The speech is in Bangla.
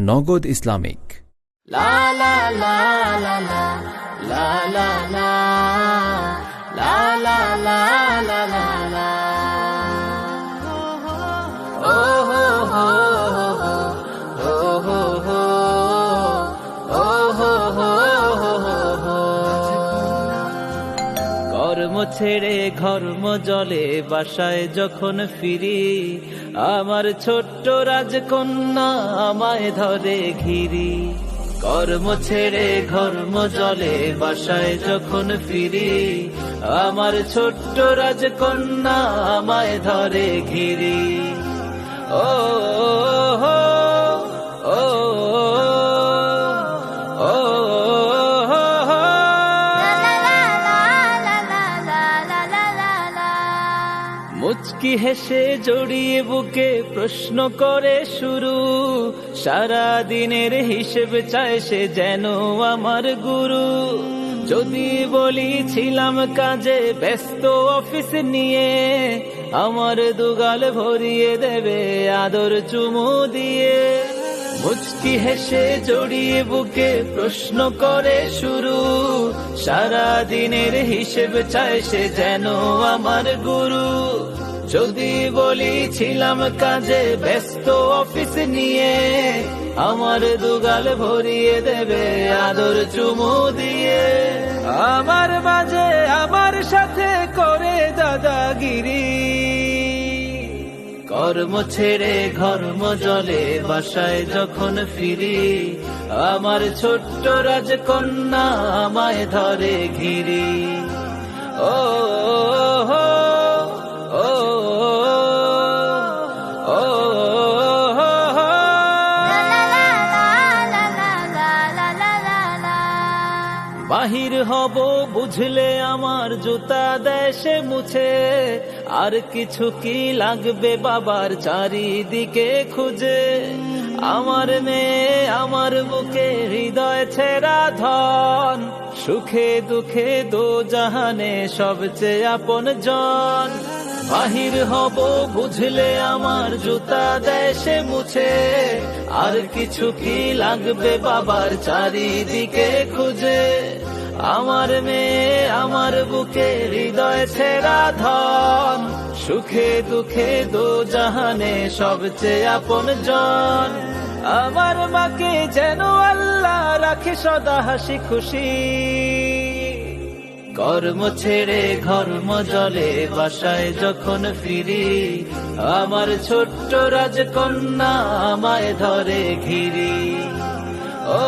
নগদ ইসলামিক। লা লা লা লা লা লা লা লা লা লা লা লা লা লা ও হো হো হো হো হো ও হো হো হো। কর্ম ছেড়ে ঘর্ম জলে বাসায় যখন ফিরি, আমার ছোট্ট রাজকন্যা আমায় ধরে ঘিরি। কর্ম ছেড়ে ঘর্ম জলে বাসায় যখন ফিরি, আমার ছোট্ট রাজকন্যা আমায় ধরে ঘিরি। ও হো ও ও মুচকি হেসে জড়িয়ে বুকে প্রশ্ন করে শুরু, সারা দিনের হিসেব চায় সে যেন আমার গুরু। যদি বলি ছিলাম কাজে ব্যস্ত অফিস নিয়ে, আমার দুগাল ভরিয়ে দেবে আদর চুমু দিয়ে। মুচকি হেসে জড়িয়ে বুকে প্রশ্ন করে শুরু, সারা দিনের হিসেব চায় সে যেন আমার গুরু। যদি বলি ছিলাম কাজে ব্যস্ত অফিস নিয়ে, আমার দুগাল ভরিয়ে দেবে আদর চুমু দিয়ে। আমার মাঝে আমার সাথে করে দাদাগিরি, কর্ম ছেড়ে ঘর্ম জলে বাসায় যখন ফিরি, আমার ছোট্ট রাজকন্যা আমায় ধরে ঘিরি। ও হো ও ও বাহির হব বুঝলে আমার জুতা দেয় সে মুছে, আর কিছু কি লাগবে বাবার চারিদিকে খুঁজে। আমার মেয়ে আমার বুকে হৃদয় ছেঁড়া ধন, সুখে দুঃখে দো জাহানে সবচেয়ে আপন জন। বাহির হব বুঝলে আমার জুতা দেয় সে মুছে, আর কিছু কি লাগবে বাবার চারিদিকে খুঁজে। আমার মেয়ে আমার বুকে হৃদয় ছেঁড়া ধন, সুখে দুঃখে দো জাহানে সবচেয়ে আপন জন। আমার মাকে যেন আল্লাহ রাখে সদা হাসি খুশি, কর্ম ছেড়ে ঘর্ম জলে বাসায় যখন ফিরি, আমার ছোট্ট রাজকন্যা আমায় ধরে ঘিরি। ও